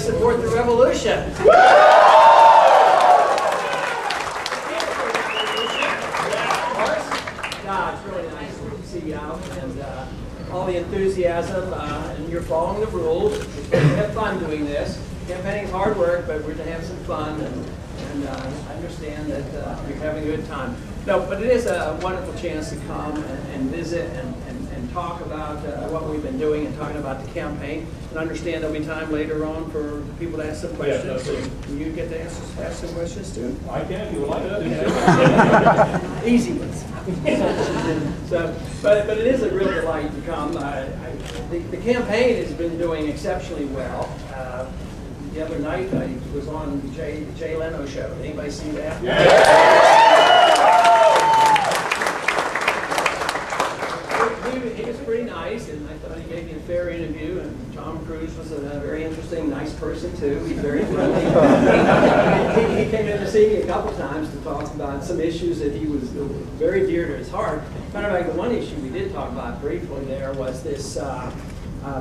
support the revolution. It's really nice to see you out and all the enthusiasm, and you're following the rules. We have fun doing this. Campaigning is hard work, but we're going to have some fun, and I understand that you're having a good time. No, but it is a wonderful chance to come and visit and talk about what we've been doing and talking about the campaign. And understand there'll be time later on for people to ask some questions. Yeah, and you get to ask some questions too. I can if you would like that. Easy ones. But it is a real delight to come. The campaign has been doing exceptionally well. The other night I was on the Jay Leno show. Anybody see that? Yeah. He was pretty nice, and I thought he gave me a fair interview. And Tom Cruise was a very interesting, nice person too. He's very friendly. He came in to see me a couple times to talk about some issues that he was very dear to his heart. Matter of fact, the one issue we did talk about briefly there was this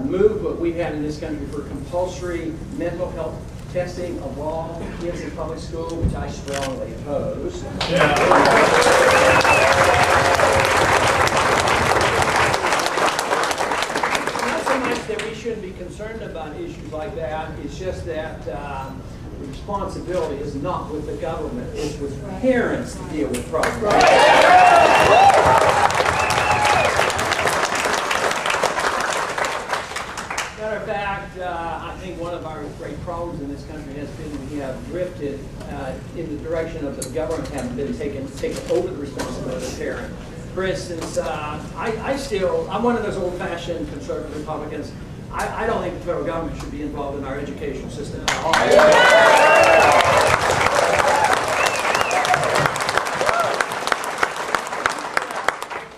move that we've had in this country for compulsory mental health testing of all kids in public school, which I strongly oppose. That we shouldn't be concerned about issues like that. It's just that the responsibility is not with the government, it's with parents to deal with problems. Matter of fact, I think one of our great problems in this country has been we have drifted in the direction of the government having been taking over the responsibility of the parent. For instance, I'm one of those old-fashioned conservative Republicans. I don't think the federal government should be involved in our education system at all.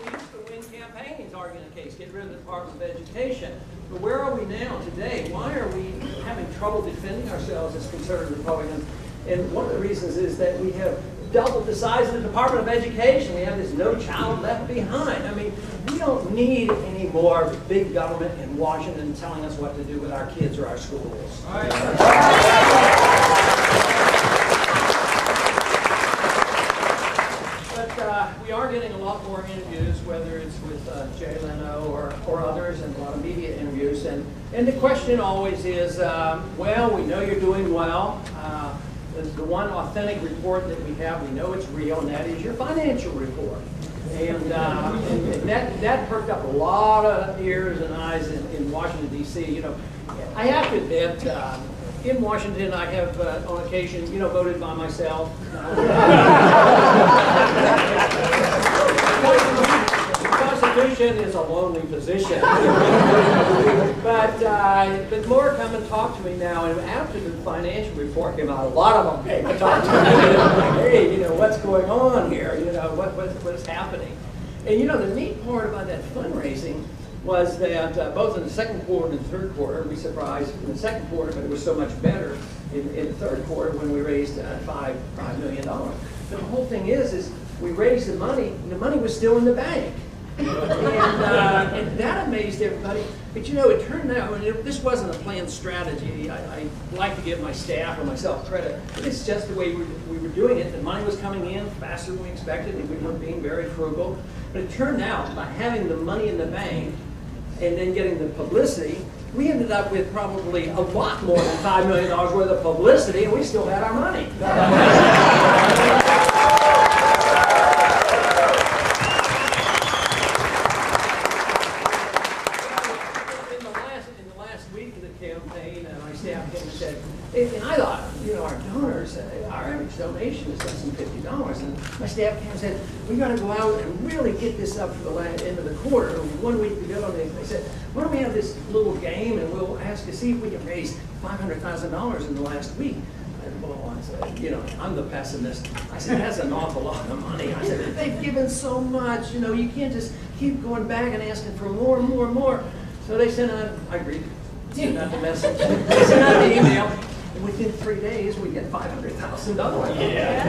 We used to win campaigns arguing the case, get rid of the Department of Education. But where are we now today? Why are we having trouble defending ourselves as conservative Republicans? And one of the reasons is that we have doubled the size of the Department of Education. We have this No Child Left Behind. I mean, we don't need any more big government in Washington telling us what to do with our kids or our schools. All right. But we are getting a lot more interviews, whether it's with Jay Leno or others, and a lot of media interviews. And the question always is, well, we know you're doing well. The one authentic report that we have, we know it's real, and that is your financial report. And that perked up a lot of ears and eyes in Washington, D.C. You know, I have to admit, in Washington, I have, on occasion, voted by myself. Constitution is a lonely position. But more come and talk to me now, and after the financial report came out, a lot of them came and talked to me. Like, hey, what's going on here? What is happening? And the neat part about that fundraising was that both in the second quarter and the third quarter, we surprised in the second quarter, but it was so much better in the third quarter when we raised $5 million. But the whole thing is we raised the money, and the money was still in the bank. And that amazed everybody. But it turned out, this wasn't a planned strategy. I like to give my staff or myself credit. It's just the way we were doing it. The money was coming in faster than we expected, and we were being very frugal. But it turned out, by having the money in the bank and then getting the publicity, we ended up with probably a lot more than $5 million worth of publicity, and we still had our money. And I thought, our donors, our average donation is less than $50. And my staff came and said, we got to go out and really get this up for the end of the quarter. 1 week to go, and they said, why don't we have this little game and we'll ask to see if we can raise $500,000 in the last week. I said, I'm the pessimist. I said, that's an awful lot of money. I said, they've given so much, you can't just keep going back and asking for more and more and more. So they sent out, I agreed, sent out the message. They sent out the email. Within 3 days, we get $500,000. Yeah.